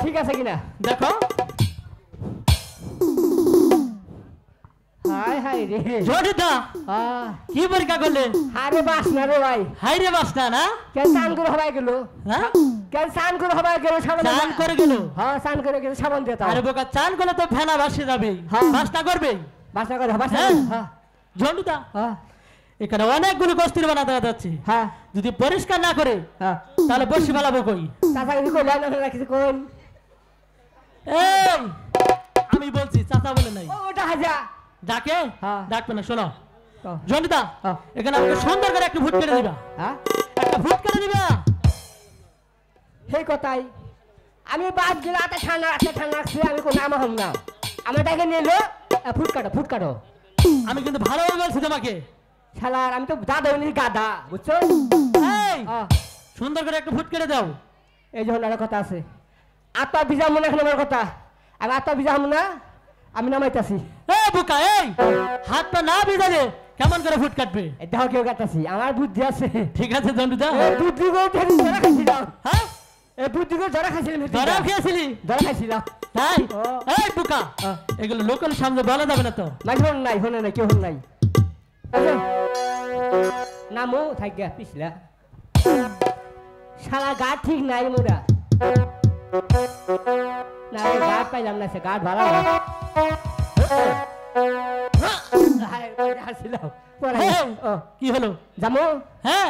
ঠিক আছে কিনা দেখো হাই হাই রে জটিদা কি পরীক্ষা করলে আরে বাস না রে ভাই হাই রে বাস না কেন চান করে হবাই গেল হ্যাঁ কেন চান করে হবাই গেল সাবান চান করে গেল হ্যাঁ চান করে গেল সাবান দিয়ে আরে বোকা চান করলে তো ফেনা ভাসে যাবে বাসনা করবে বাসনা করে বাসনা হ্যাঁ জটিদা হ্যাঁ এখানে অনেকগুলো কস্তির বানা দেখা যাচ্ছে হ্যাঁ যদি পরিষ্কার না করে হ্যাঁ তাহলে বসি ফেলাবো কই চাচা কিছু কইলা না কিছু কোন এই আমি বলছি চাচা বলে নাই ওটা হাজা ডাকে হ্যাঁ ডাকবে না শোনো জন্ডিতা এখানে আমাকে সুন্দর করে একটা ফুট কেটে দিবা হ্যাঁ একটা ফুট কেটে দিবা সেই কথাই আমি বাদ গেলে ঠান্ডা রাখছি আমি কোনো নাম হম না আমার ডাকে নিলো ফুট কাটো আমি কিন্তু ভালোভাবে বলছি তোমাকে শালার আমি তো দাদা গাদা বুঝছো এই সুন্দর করে একটা ফুট কেটে দাও এই যখন একটা কথা আছে আত্মা ভিজা মনে এখন আমার কথা আমি আত্মা ভিজা হম না আমি নামাইতাছি এই বোকা এই হাত পা না ভিজালে কেমন করে ফুট কাটবে দেখো কেউ কাটতাছি আমার বুদ্ধি আছে ঠিক আছে জন্ডিতা বুদ্ধি ধরা খাইছিলাম হ্যাঁ এই বুদ্ধি ধরা খাইছিলাম ধরা খেয়েছিলি ধরা খাইছিলাম তাই এই বোকা এগুলো লোকাল সামনে বলা যাবে না তো নাই হন নাই কেউ হন নাই নামো থাক পিছলা শালা গাছ ঠিক নাই মোরা না গাছ পাইলাম না সে গাছ ভালো কি হলো জামো হ্যাঁ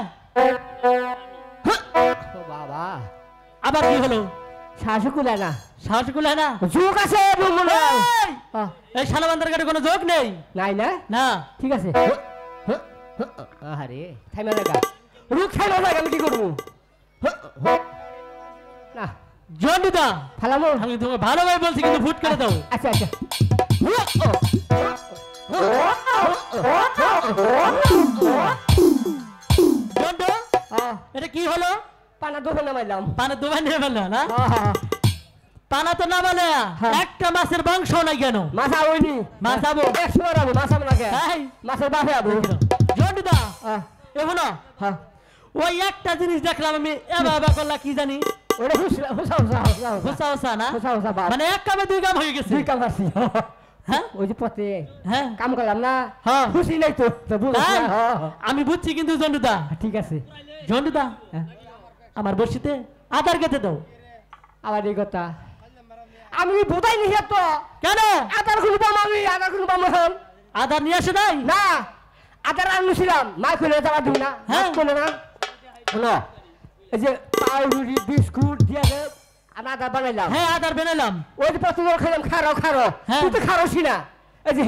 বাবা আবার কি হলো শ্বাস কুলায় না শ্বাস কুলায় না যোগ আছে এই শালাবান্দার কাছে কোনো যোগ নেই নাই না না ঠিক আছে আরে থাইমা লাগা রুক থাইমা লাগা আমি কি করবো না জন্ডিতা ফালামো আমি তোমাকে ভালোভাবে বলছি কিন্তু ফুট করে দাও আচ্ছা আচ্ছা জন্ডো এটা কি হলো পানা দোবে নামাইলাম পানা দোবে নিয়ে ফেললো না পানা তো না বলে একটা মাছের বংশ নাই কেন মাছা ওইনি মাছাবো 100 রাবো মাছা লাগে মাছের বাপে আবো জন্ডিতা এখনো ওই একটা জিনিস দেখলাম আমি এবা করলা কি জানি ওরে হুসা না মানে এক কামে দুই কাম হয়ে গেছে দুই কাম আসি হ্যাঁ ওই যে পথে হ্যাঁ কাম করলাম না খুশি নাই তো আমি বুঝছি কিন্তু জন্ডুদা ঠিক আছে জন্ডুদা আমার বসিতে আধার কেটে দাও আবার এই কথা আমি বোধাই নি তো কেন আধার খুলবাম আমি আধার খুলবাম এখন আধার নিয়ে আসে নাই না আধার আনছিলাম মাই খুলে যাওয়া দিই না হ্যাঁ খুলে না শোনো এই যে পাউরুটি বিস্কুট দিয়ে আমি আধার বানাইলাম হ্যাঁ আধার বানাইলাম ওই যে প্রতিদিন খেলাম খারো তুই তো খারোসি না এই যে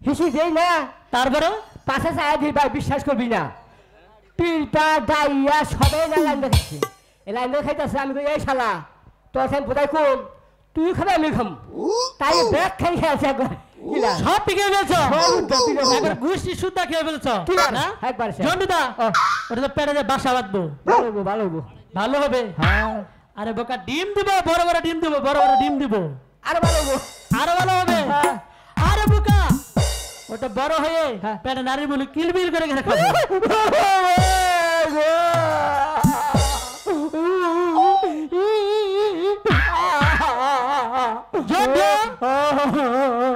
হিসি দেই না তারপরে পাশে চায় দিই ভাই বিশ্বাস করবি না পিলটা ডাইয়া সবাই না লাইন দেখাচ্ছি এই লাইন দেখাইতেছে আমি এই শালা তোর সাথে বোধহয় কম তুই খাবে আমি খাম তাই ব্যাগ খাই খেয়েছে একবার সব পিকে ফেলছো একবার গুষ্টি সুদ্ধা খেয়ে ফেলছো না একবার জন্ডুদা ওটা তো পেটে বাসা বাঁধবো ভালো হবে আরে বোকা ডিম দিব বড় বড় ডিম দিব আরো ভালো হবে আরে বোকা ওটা বড় হয়ে পেটে নারী বলে কিলবিল করে গেছে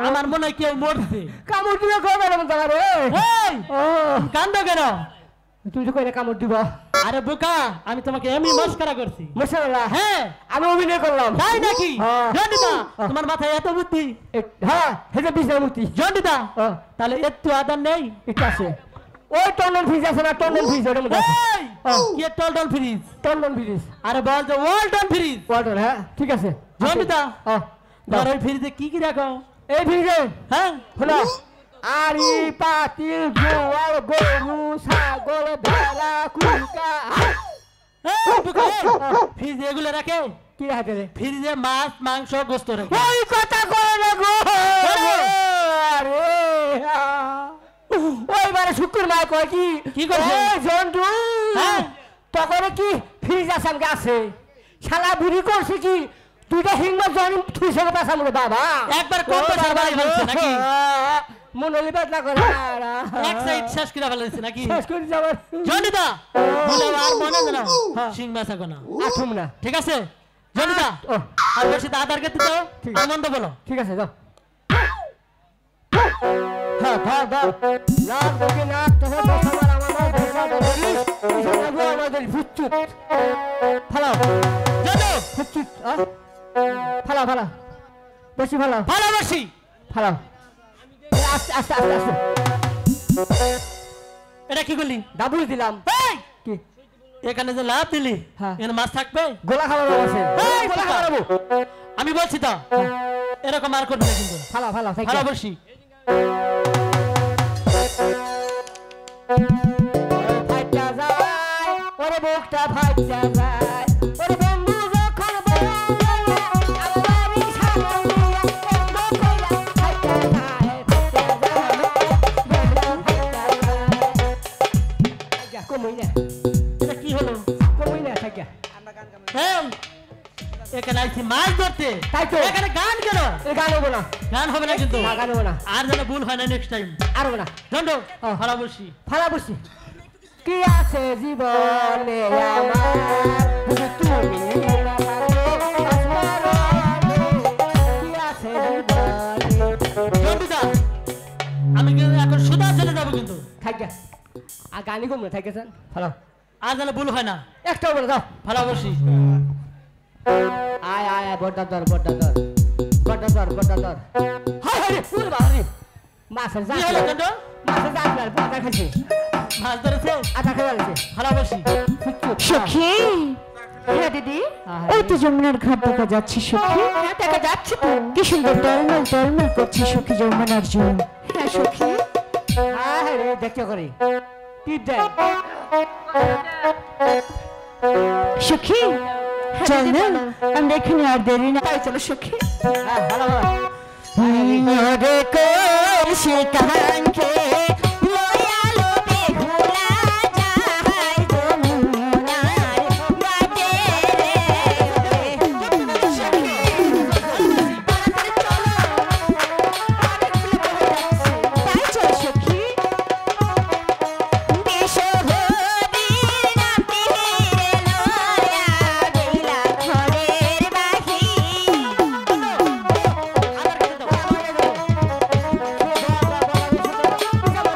আমার মনে হয় কেউ মরছে কামড় দিবে কান্দ কেন তুই তো কইলে কামড় দিব আরে বোকা আমি তোমাকে এমনি মস্করা করছি মশালা হ্যাঁ আমি অভিনয় করলাম তাই নাকি জন্ডিতা তোমার মাথায় এত বুদ্ধি হ্যাঁ হেজে বিজয় মুক্তি জন্ডিতা তাহলে একটু আদার নেই একটু আছে ওই টন্ডন ফ্রিজ আছে না টন্ডন ফ্রিজ ওটার মধ্যে আছে এই কি টলটল ফ্রিজ টন্ডন ফ্রিজ আরে বল যে ওয়ালটন ফ্রিজ ওয়াটার হ্যাঁ ঠিক আছে জমিদা হ্যাঁ আর ওই ফ্রিজে কি রাখো এই ফ্রিজে হ্যাঁ হলো আড়ি পাতিল গোয়াল গরু ছাগল ভেড়া কুকা ফ্রিজে এগুলো রাখে কি রাখে রে ফ্রিজে মাছ মাংস গোস্ত রাখে ওই কথা কয় না গো আরে ওই মানে শুক্র মা কয় কি করছে? এই জন্টু হ্যাঁ। তখন কি ফ্রিজ আসামকে আছে শালা বুড়ি করছে কি তুইটা হিংমা জন থুইছে রে পাশা মনে বাবা একবার কম পয়সা বাড়াই ফেলছে নাকি মনোলি বাদলা করে এক সাইড শেষ করে ফেলেছে নাকি শেষ করে যাবার জনিতা বলে আর মনে না সিং মাছ এখন আঠুম না ঠিক আছে জনিতা ও আর বেশি আধার কার্ড দিতে ঠিক। আনন্দ বলো ঠিক আছে যাও হ্যাঁ হ্যাঁ দাও লাভ দেখে না তোকে বসাবার আমাদের ধোসা বলিস ইসানাগো আমাদের ফুচুত ফালাও জানো ফুচুত ফালাও ফালাও বেশি ফালাও ভালোবাসি ফালাও আস্তে আস্তে আস্তে আস্তে এটা কি করলি ডাবুল দিলাম এই কি এখানে যে লাভ দিলি হ্যাঁ। এখানে মাছ থাকবে গোলা খাবার আছে এই, গোলা ফুটা। খাবার আমি বলছি তো এরকম আর করবি না কিন্তু ফালাও ফালাও ভালোবাসি ফাইটা যায় ওরে বুকটা ফাইটা যায় ওরে বন্ধু যখন বলে আমারই সামনে বন্ধু কইলা ফাইটা যায় আচ্ছা কমই না এটা কি হলো কমই না থাকা এই, এখানে আইছি মাছ ধরতে তাই তো। এখানে গান কেন এই গান হবো না গান হবে না কিন্তু না গান হবো না আর যেন ভুল হয় না নেক্সট টাইম আর হবো না দণ্ড হ্যাঁ। ভালোবাসি ফালা বসি কি আছে জীবনে আমার শুধু তুমি না থাকো আসমানে। কি আছে জীবনে জন্ডিদা আমি কিন্তু এখন সুদা চলে যাবো কিন্তু থাকা আর গানি কম না থাকেছেন ফালা আর যেন ভুল হয় না একটাও বলে দাও ভালোবাসি আয় আয় আয় বড্ডা দর বড্ডা দর বড্ডা দর বড্ডা দর হায় হায় পুরো বাড়ি মাছের কি হলো জাত দণ্ড মাছের জাত আর আটা খাইছে মাছ ধরেছে আটা খাই আছে ভালোবাসি সখী হ্যাঁ দিদি ওই তো যমুনার ঘাট দেখা যাচ্ছে সখী হ্যাঁ দেখা যাচ্ছে তো কি সুন্দর টলমল টলমল করছে সখী যমুনার জল হ্যাঁ সখী হ্যাঁ রে দেখতে করি টিপ দেয় সখী চল না আমরা এখানে আর দেরি না তাই চলো সখী হ্যাঁ ভালো ভালো রে কলসি কাহানকে লয়ালো বেহুলা যায় যমুনার ঘাটে রে সখী তাই চল সখী বিশ্বহবীর নামটি রে লয়া গেলা ঘরের বাহির আবার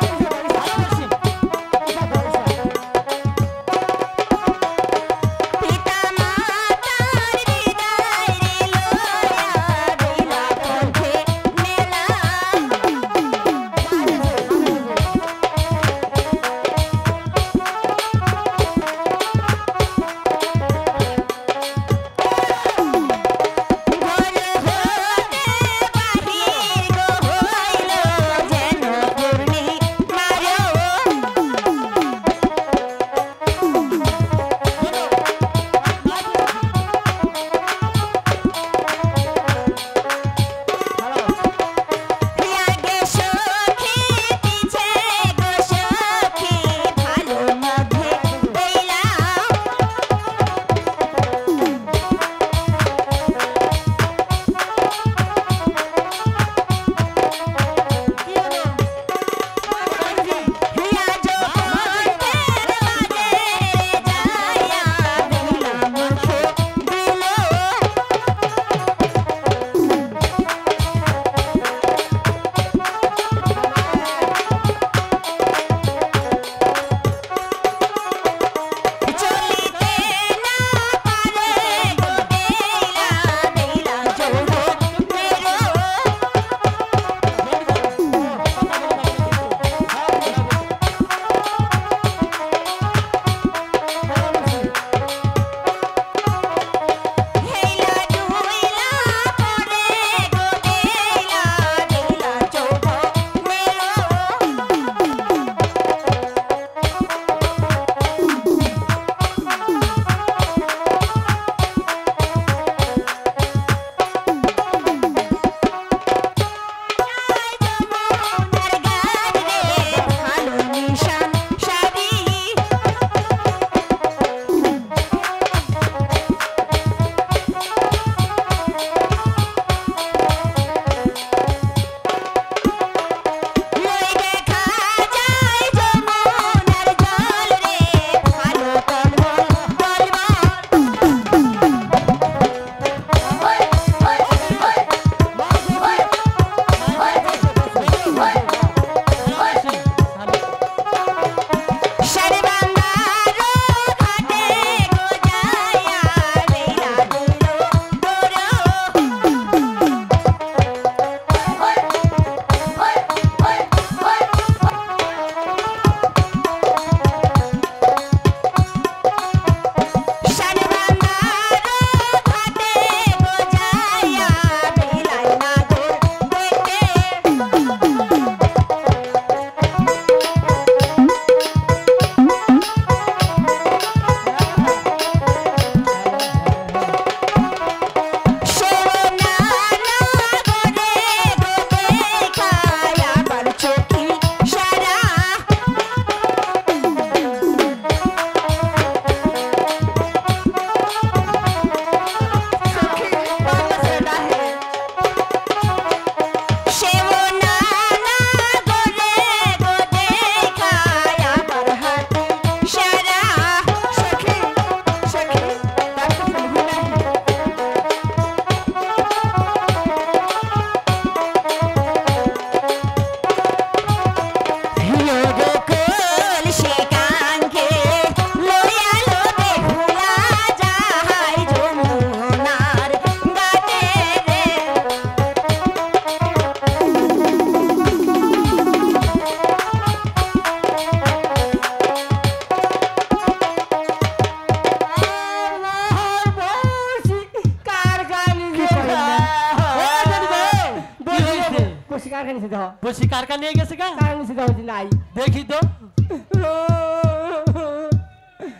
কার কাছে দাও বসি কার কার নিয়ে গেছে গা কার নিচে দাও যে নাই দেখি তো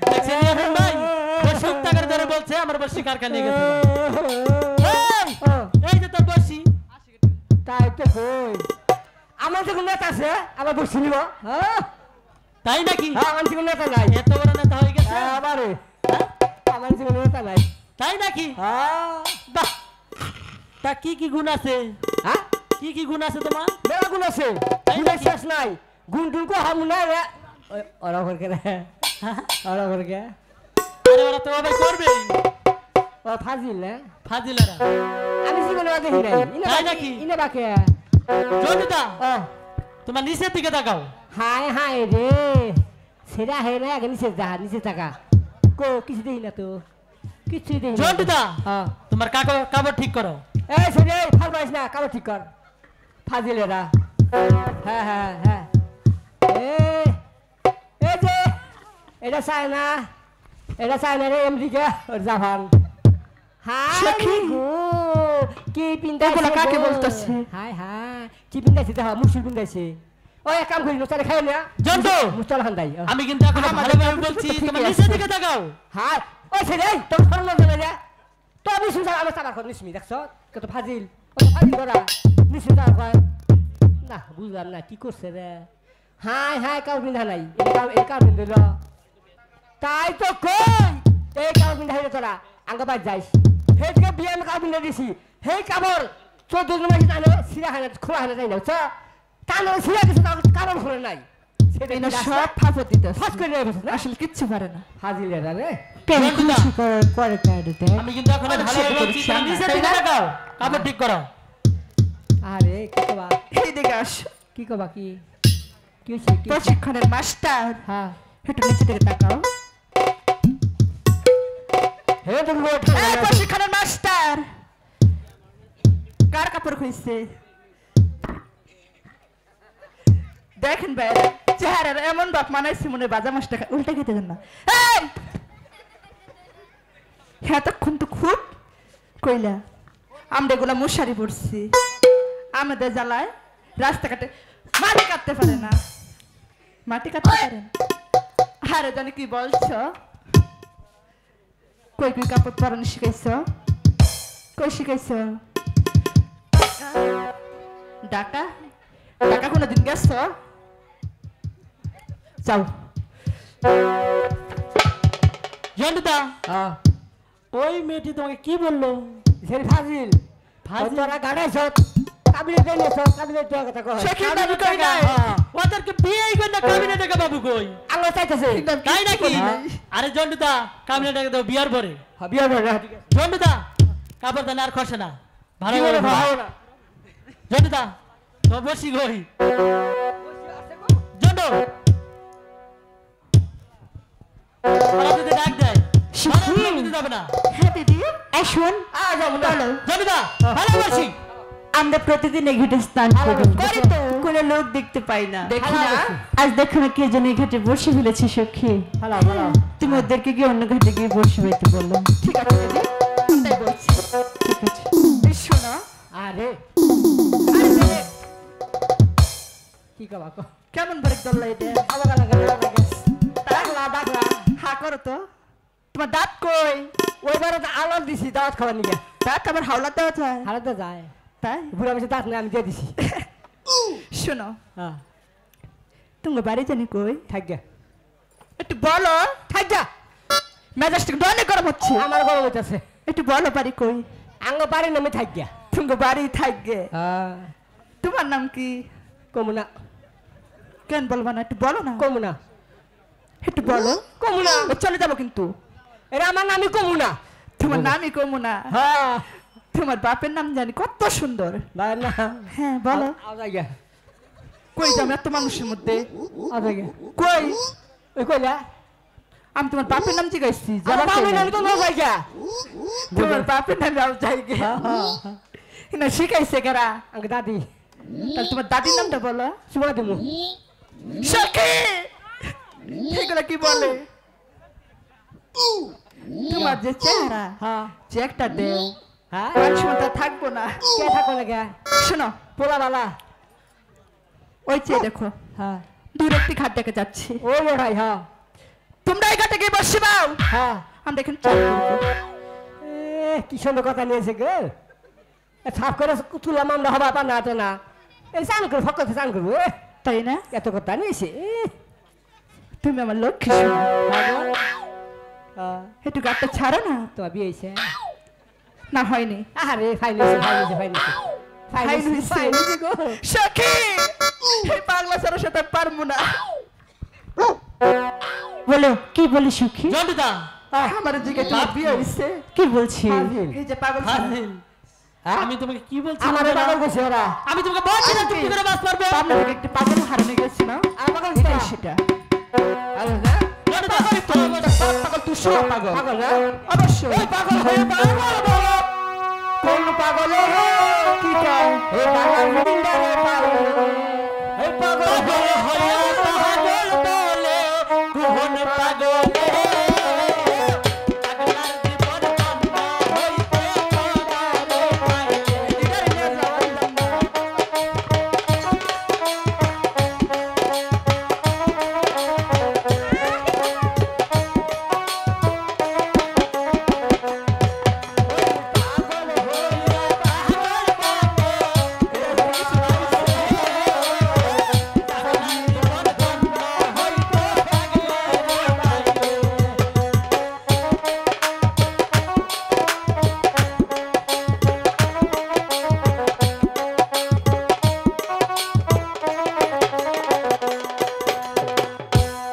দেখছেন এখন ভাই বসি টাকার ধরে বলছে আমার বসি কার কার নিয়ে গেছে এই, এই যে তোর বসি তাই তো কই আমার তো কোনো নেতা আছে আমার বসে নিব হ্যাঁ তাই নাকি আমার তো কোনো নেতা নাই এত বড় নেতা হয়ে গেছে আমারে হ্যাঁ? আমার তো কোনো নেতা নাই তাই নাকি হ্যাঁ বাহ তা কি গুণ আছে হ্যাঁ কি গুণ আছে তোমার মেলা গুণ আছে তাই গুণের নাকি? শেষ নাই গুণ টুন কো হাম নাই রে ওরা করে রে ওরা করে আরে ওরা তো আবার করবে ও ফাজিল না ফাজিলারা আমি জীবনে দেখি নাই তাই নাকি? ইনে বাকে জন্টুদা ও তোমার নিচের দিকে তাকাও হায় হায় রে সেরা হে না আগে নিচে টাকা কো কিছু দেই না তো কিছু দেই না জন্টুদা হ্যাঁ তোমার কাপড় ঠিক করো এই সেরে ফাল পাইস না কালো ঠিক কর ফাজিলেরা হ্যাঁ হ্যাঁ হ্যাঁ এই যে এটা চায়না রে আমেরিকা ওর জাপান হাই সখী। গো কি পিন্দাইছে এগুলা কাকে গো? বলতাছে? হাই হাই কি পিন্দাইছে দেখো মুসুর পিন্দাইছে ওই এক কাম করি মুস্তারে খাই না জন্টু মুস্তার খান্দাই আমি কিন্তু এখন ভালোভাবে বলছি তোমার নিচের দিকে তাকাও হাই ওই সেরে তোর সরল না রে তো আমি শুনছ আমার সাবার কর নিসমি দেখছ কত ফাজিল ওই ফাজিল করা নিসি তার কয় না বুঝলাম না কি করছে রে হাই হাই কাউ বিন্ধা নাই এই কাউ বিন্ধল তাই তো কই এই কাউ বিন্ধা হইলে তোরা আঙ্গা যাইস হেজকে বিয়ে আমি কাউ বিন্ধা দিছি হে কাবর 14 জন মাসি জানো সিরা খানা খোলা খানা যাই না বুঝছ কানো সিরা কিছু কারণ হলো নাই সেটা এনা সব ফাফত দিতেছে ফাস করে বসে না আসলে কিচ্ছু পারে না ফাজিল এরা রে কেন জন্টুদা। খুশি করে কাটে দেয় আমি কিন্তু এখন ভালোভাবে বলছি তোমার নিচের দিকে তাকাও কাপড় ঠিক করো আরে কি কবা এই দিকে আস কি কবা কি কি হইছে কি হইছে? প্রশিক্ষণের মাস্টার হ্যাঁ একটু নিচে দিকে তাকাও হে তুমি এই প্রশিক্ষণের মাস্টার কার কাপড় খুঁজছে দেখেন ভাইরা চেহারার এমন বাপ মানাইছে মনে বাজা মাছটা উল্টে খেতে দেন না এই! এতক্ষণ তো খুব কইলা আমরা এগুলা মশারি পড়ছি আমাদের জ্বালায় রাস্তাঘাটে মাটি কাটতে পারে না মাটি কাটতে পারে না আরে জানি কি বলছো কই কই কাপড় পরানো শিখাইছ কই শিখাইছ ঢাকা ঢাকা কোনোদিন গেছ যাও জন্টুদা হ্যাঁ ওই মেয়েটি তোমাকে কি বললো সেরি ফাজিল ফাজিল? তোরা গাড়াইছ কাবিলে দেনেছ কাবিলে দেওয়া কথা কয় সখী দাবি কই নাই ওদেরকে বিয়েই করে না কাবিনে টাকা বাবু কই আঙ্গ চাইতেছে তাই নাকি আরে জন্টুদা কাবিনে টাকা দাও বিয়ার পরে বিয়ার ভরে না ঠিক আছে জন্টুদা কাপড় দানে আর খসে না ভালো কি বলে ভালো না জন্টুদা তো বসি গই জন্টু ওরা যদি ডাক দেয় সখী। ভালো দিতে যাবে না হ্যাঁ দিদি এই শোন আ যাও না চলো জন্টুদা ভালো বসি আমরা প্রতিদিন এই ঘাটে স্নান করি করি তো। কোনো লোক দেখতে পাই না দেখি না। আজ দেখো না কে যেন এই ঘাটে বসে ফেলেছে সখী ভালো ভালো তুমি ওদেরকে গিয়ে অন্য ঘাটে গিয়ে বসে হইতে বললো ঠিক আছে দিদি তাই বলছি ঠিক আছে এই শোনো আরে কি কবা কো কেমন ব্রেক দল্লা এটা আবার লাগা ডাকলা ডাকলা হা করো তো তোমার দাঁত কই ওইবারে তো আলাদ দিছি দাওয়াত খাবার নিয়ে দাঁত আবার হাওলা দেওয়া যায় হারাতে যায় তাই বুড়া বেশি দাঁত না আমি দিয়ে দিছি শোনো হ্যাঁ তোমার বাড়ি জানি কই থাক গে একটু বলো থাক যা মেজাজটা অনেক গরম হচ্ছে আমার গরম হইতাছে একটু বলো বাড়ি কই আঙ্গ বাড়ি নামে থাক গিয়া তোমার বাড়ি থাকবে হ্যাঁ তোমার নাম কি কমুনা কেন বলবা না একটু বলো না কমুনা একটু বলো কমুনা ও চলে যাবো কিন্তু এটা আমার নামই কমুনা তোমার নামই কমুনা হ্যাঁ তোমার বাপের নাম জানি কত সুন্দর বাবার না হ্যাঁ বলো আও যাই গিয়া কই যাম এত মানুষের মধ্যে আও যাই গিয়া কই ওই কইলা আমি তোমার বাপের নাম জিজ্ঞাসছি আমার বাবার নাম তো না যাই গিয়া তোমার বাপের নাম যাও যাই গে না শিখাইছে কারা আঙ্গ দাদি তাহলে তোমার দাদির নামটা বলো সুমা দিমু সখী এগুলা কি বলে তোমার যে চেহারা হ্যাঁ যে একটা দেও হ্যাঁ মানুষ মতো থাকবো না কে থাকো না কে শোনো পোলা বালা ওই চেয়ে দেখো হ্যাঁ দূর একটি ঘাট দেখে যাচ্ছি ওই ওটাই হ্যাঁ তোমরা এই ঘাটে গিয়ে বসে পাও হ্যাঁ আমরা এখানে চান করবো। কি সুন্দর কথা নিয়েছে গো সাফ করে তুলাম আমরা হবা পা না তো না এই চান করবো ফকতে চান করবো তাই না এত কথা নিয়েছে তুমি আমার লক্ষ্মী শোনো। একটু ঘাটটা ছাড়ো না তোমার বিয়ে হয়েছে না হয়নি আরে ফাইনাল গো সখী এই পাগলা ছাড়ার সাথে পারবো না বলো কি বলি সুখী জন্টুদা আমার দিকে তোমার বিয়ে হয়েছে কি বলছি এই যে পাগল ছাড়া। ফাজিল আমি তোমাকে কি বলছি আমার পাগল করছে ওরা আমি তোমাকে বলছি না তুমি কি করে বাস পারবে আপনার দিকে একটি পাগল হারানো গেছে না পাগল এটাই সেটা জন্টুদা পাগল তুই সব পাগল পাগল না অবশ্যই এই পাগল হয়ে পাগল বলো কোন পাগল কি কয় এই পাগল মুন্ডারে পাগল এই পাগল পাগল হইয়া পাগল বলে কোন পাগলে পাগলার জীবন বন্ধ হইতে পারে পাইলে এটারে নিয়ে যাওয়ার জন্য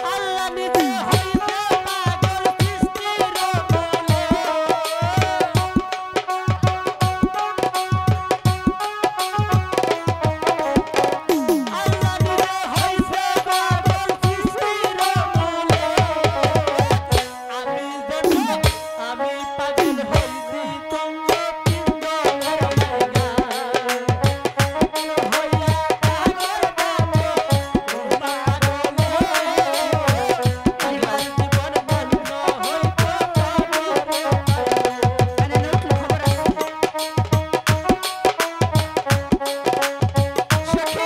আল্লাহ নিজে হইতে পাগল সৃষ্টির বলে আল্লাহ নিজে হইতে পাগল সৃষ্টির বলে আমি পাগল হইছি তঙ্গ পিণ্ড ধর্মাইগা হইয়া পাগল বলে পাগলে আল্লাহর জীবন বন্ধ হইতে মানে নতুন খবর আছে সখী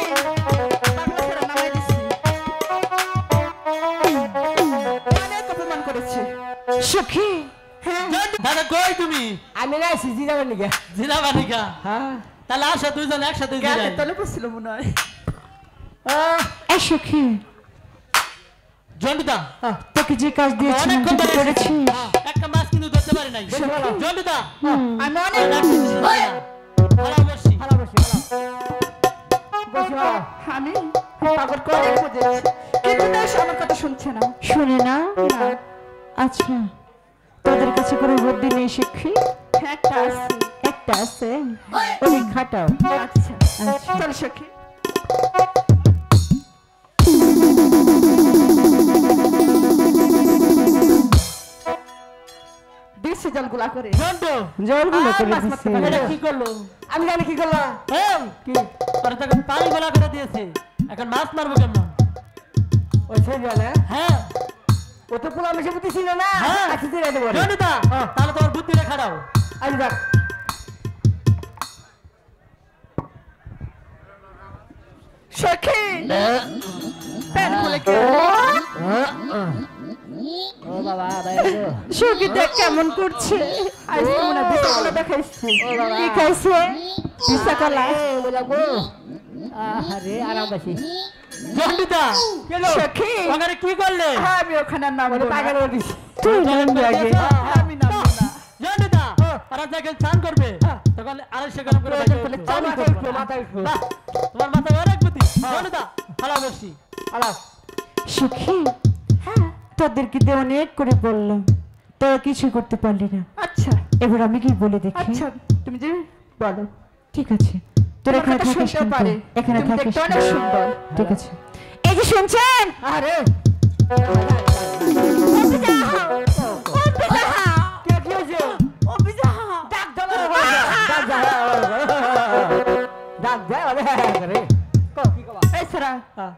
পাগলা ছাড়া নামাই দিছি অনেক অপমান করেছে সুখী হ্যাঁ দাদা কই তুমি আমি না সিজি যাবেন নাকি জিলাবানিকা হ্যাঁ তাহলে আসো দুইজন একসাথে গাতে জিরাই তলে বসছিল মনে হয় এই সুখী জন্টুদা তোকে যে কাজ দিয়েছিলাম অনেকক্ষণ তুই ধরে করেছিস একটা মাছ কিন্তু ধরতে পারি নাই বেশি ভালো। জন্টুদা আমি অনেক ভালো বসি ভালো বসি বসি ভালো আমি পাগল করে বুঝেছি কিন্তু না সে আমার কথা শুনছে না শুনে না না আচ্ছা তোদের কাছে কোনো বুদ্ধি নেই সুখী হ্যাঁ একটা আছে একটা আছে ওই খাটাও আচ্ছা আচ্ছা চল সখী দিচ্ছে জলগুলা করে জন্টু জলগুলো আর করে মাছ মারতে দিচ্ছে পারে এটা কি করলো আমি জানি কি করলাম এই কি তোর তখন পানি গোলা করে দিয়েছে এখন মাছ মারবো কেমন ওই সেই জানে হ্যাঁ ও তো পোলা মিশে বুঝি ছিল না হ্যাঁ। আচ্ছা দিয়ে দেবো জন্টুদা তাহলে তোমার বুদ্ধি রেখা দাও আজ দেখ সখী প্যান খুলে কে ও বাবা ভাই গো সুখী দেখ কেমন করছে আজ তো মনে বিছানা দেখাইছি কি খাইছে বিছা কলা বলা গো আরে আরাম বাসি জন্টুদা কেলো সখী ওখানে কি করলে হ্যাঁ, আমি ওখানে আর নামবো ওরে না। পাগল দিস তুই নামবি আগে আমি নামবো না জন্টুদা ওরা যখন স্নান করবে তখন 250 গ্রাম করে প্রয়োজন বাজার পড়লে করবো। মাথা একটু মাথা একটু বাহ, তোমার মাথায় অনেক বুদ্ধি জন্টুদা ভালো বসি আলাপ সুখী হ্যাঁ তোদেরকে দিয়ে অনেক করে বললাম তোরা কিছু করতে পারলি না আচ্ছা এবার আমি কি বলে দেখি আচ্ছা তুমি যে বলো ঠিক আছে তোরা তোমার এখানে কথা থাকিস শুনতেও কিন্তু। পারে এখানে তুমি থাকিস দেখতে অনেক কিন্তু। সুন্দর ঠিক আছে এই যে শুনছেন আরে কে কি হয়েছে ডাক দাও ডাক দাও ডাক দাও আরে কো কি কবা এই সারা হ্যাঁ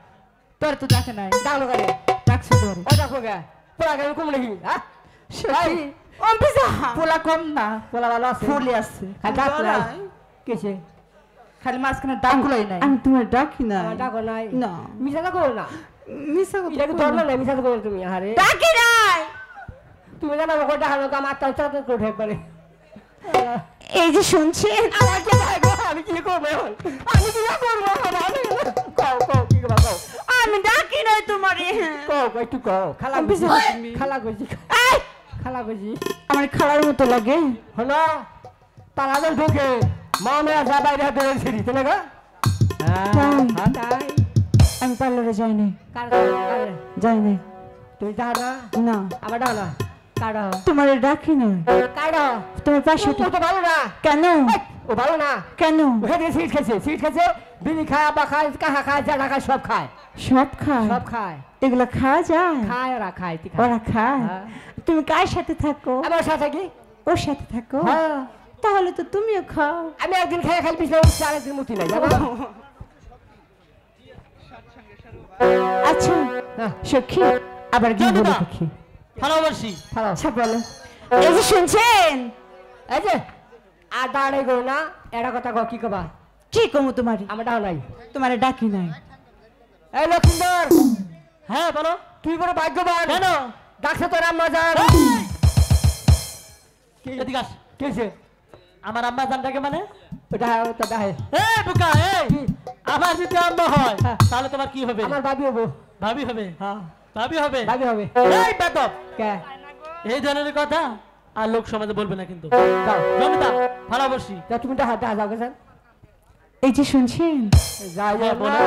তোর তো ডাকে নাই ডাক লো করে ডাকছে তোর ও ডাকো গে পোলা গে কম নাকি হ্যাঁ সখী পোলা কম না পোলা ভালো আছে ফুলি আছে খালি ডাক নাই কিছে খালি মাঝখানে ডাকগুলোই নাই। আমি তোমার ডাকি না। আমার ডাকো নাই না। মিশাতে করো না মিছা কথা এটাকে বলো ধরলে না। না মিশাতে করো তুমি আরে ডাকি নাই। তুমি জানো ওকে ডাকানো কাম আত্মা চাতে করে একবারে এই যে শুনছেন, আমার কি লাগবে আমি কি করবো এখন আমি কি করবো কও কও কি করবা কও আমি ডাকি নাই তোমারে। কও কও একটু কও খালা আমি বুঝি জানি তুমি। খালা বুঝি এই, খালা বুঝি আমার খালার মতো লাগে। হলো তারা ঢোকে মা মেয়া যা বাইরে হাতে ছিড়ি তাই না গো হ্যাঁ তাই আমি পার্লারে যাই নাই, কার কার যাই নাই। তুই যা না না, আমার ডাও না কার তোমার ডাকি নাই। কার তোমার পাশে ও তো ভালো না কেন? ও ভালো না কেন? ওখানে সিট খেছে বিড়ি খায় বা খায় কাহা খায় জাডা খায় সব খায় সব খায়? সব খায় এগুলো খাওয়া যায়? খায় ওরা খায় তুই ওরা খায়? হ্যাঁ। তুমি কার সাথে থাকো? আমার সাথে কি ওর সাথে থাকো? হ্যাঁ তাহলে তো তুমিও খাও। আমি একদিন খেয়ে খাই পিছনে আরেকদিন মুতি নাই জানো আচ্ছা হ্যাঁ সখী, আবার কি জানি বলে না। দেখি। ভালোবাসি। ভালো আচ্ছা বলো। এই যে শুনছেন, এই যে আর দাঁড়াই গো না এটা কথা কও কি কবা কি কমু তোমার? আমার ডাও নাই তোমার ডাকি নাই। এই লক্ষিন্দর হ্যাঁ বলো। তুই বড় ভাগ্যবান কেন? ডাকছে তোর আম্মা যান এদিকে আস। কিছে আমার আম্মা জানটাকে মানে? ওটা ওটা ডাহে এই বুকা এই, আমার যদি আম্মা হয় হ্যাঁ। তাহলে তোমার কি হবে? আমার ভাবি হবো ভাবি হবে। হ্যাঁ ভাবি হবে। ভাবি হবে এই বেদব, কে এই ধরনের কথা আর লোক সমাজে বলবে না কিন্তু। যাও জমিতা ভালোবাসি। যাও তুমি ডাহা ডাহা যাও গেছেন এই যে শুনছেন, যাই হ্যাঁ, বলো।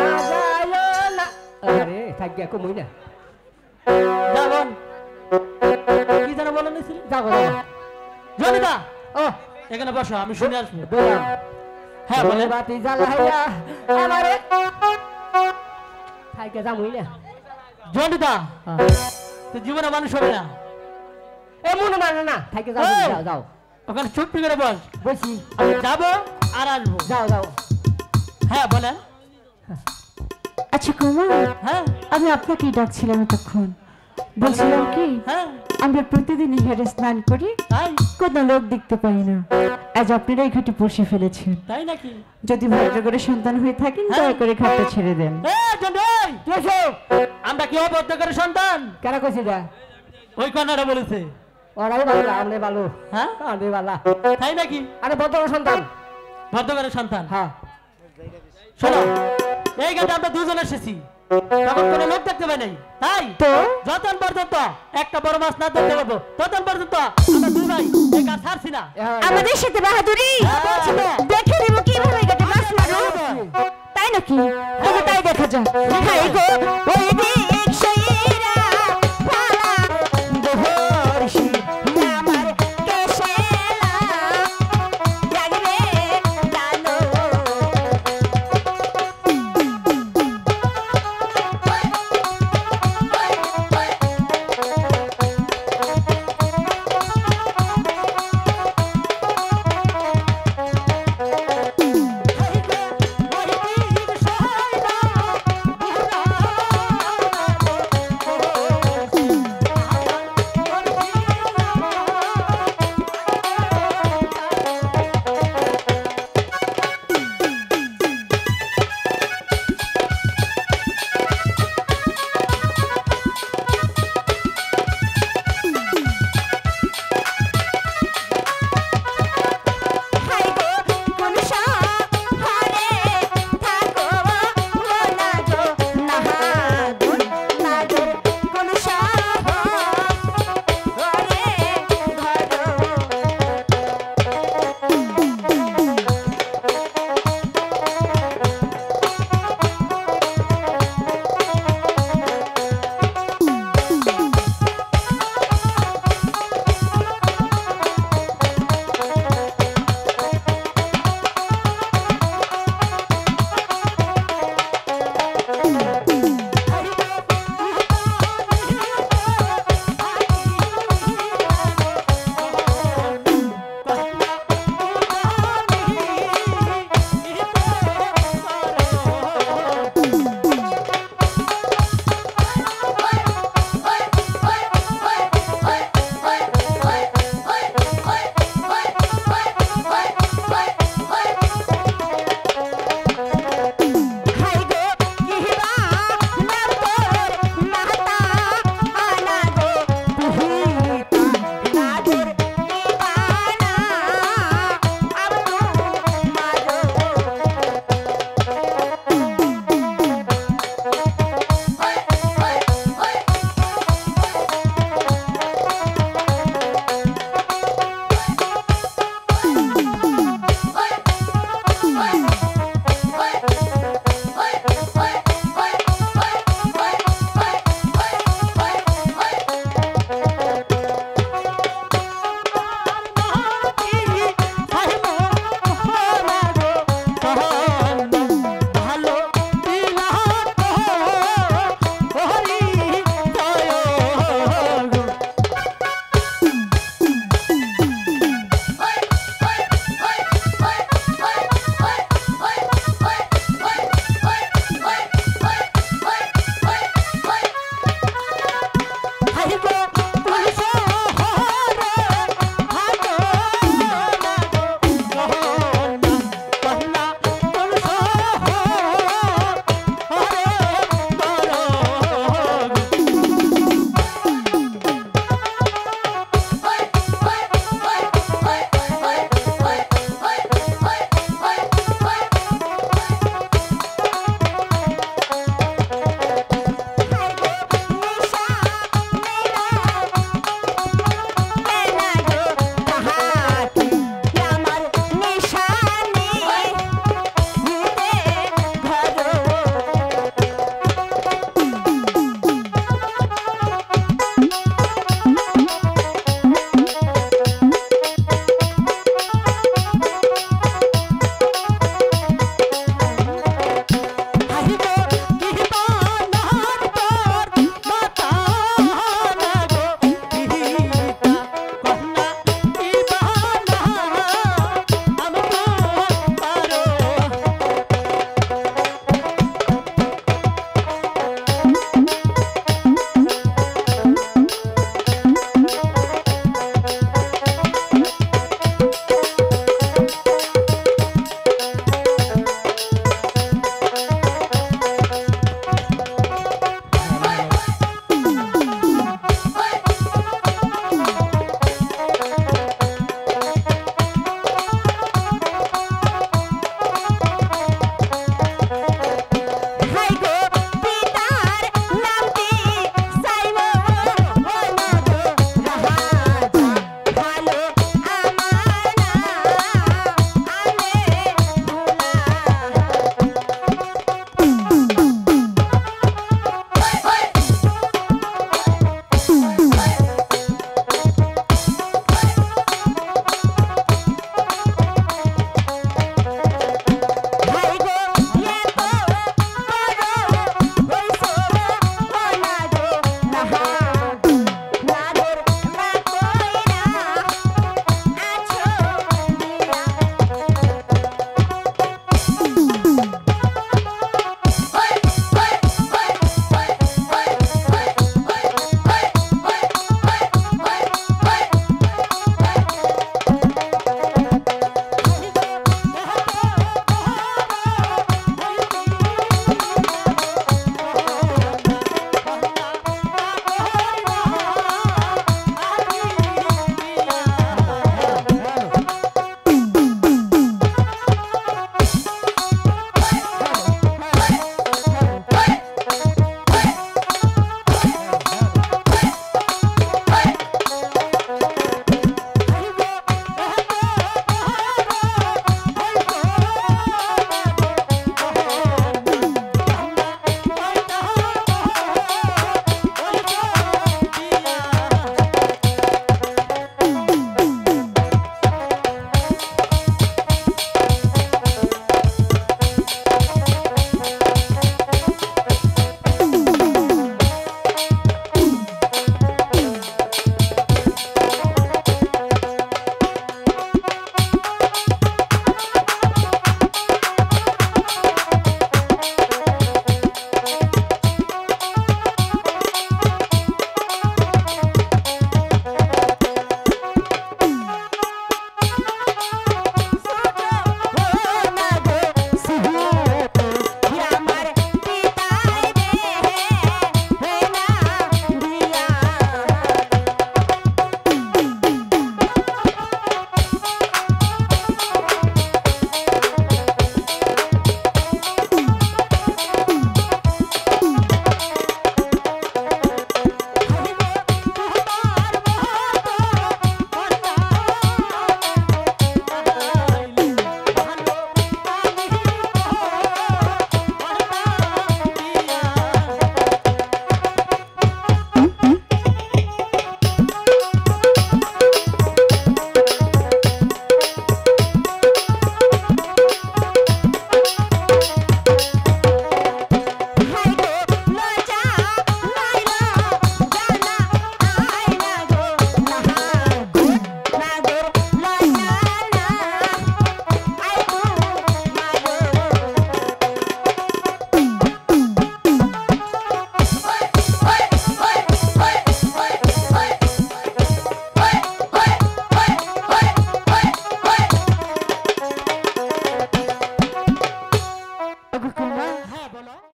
না আরে থাক গিয়া কমই না যা বোন, কি যেন বলে নিয়েছিলি? যাও গো যাও জমিতা ও এখানে বসো, আমি শুনে আসবো। বললাম হ্যাঁ বলে। বাতি জ্বালাইয়া আমারে থাক গিয়া যামই না জমিতা হ্যাঁ। তুই জীবনে মানুষ হবে না। এ মনে মানে না থাক গিয়া যাও এই! যাও যাও ওখানে চুপটি করে বস, বলছি আমি যাবো আর আসবো। যাও যাও হ্যাঁ বলেন। আচ্ছা কুমার, হ্যাঁ আমি আপনাকেই ডাকছিলাম এতক্ষণ। বলছিলাম কি, হ্যাঁ আমরা প্রতিদিন হেরে স্নান করি, তাই কোনো লোক দেখতে পাই না। আজ আপনারা এই ঘাটে বসে ফেলেছেন। তাই নাকি? যদি ভদ্র করে সন্তান হয়ে থাকেন হ্যাঁ। দয়া করে ঘাটটা ছেড়ে দেন। জন্ডই কি আছে আমরা কি অবদ্ধ করে সন্তান? কেন কইছি দা ওই কন্যাটা বলেছে। ওরাই ভালো আমনে ভালো হ্যাঁ আমনে ভালো তাই নাকি? আরে বড় সন্তান ভদ্র করে সন্তান। হ্যাঁ শোনো, এই গাড়ি আমরা দুজন এসেছি, তখন কোনো লোক দেখতে পাই নাই। তাই তো যতক্ষণ পর্যন্ত একটা বড় মাছ না দেখতে পাবো ততক্ষণ পর্যন্ত আমরা দুই ভাই এই কাজ ছাড়ছি না। আমাদের সাথে বাহাদুরি হ্যাঁ, বলছি তো। দেখে নেব কিভাবে ঘাটে মাছ মারো। তাই নাকি? তবে তাই দেখা যাক। হাই গো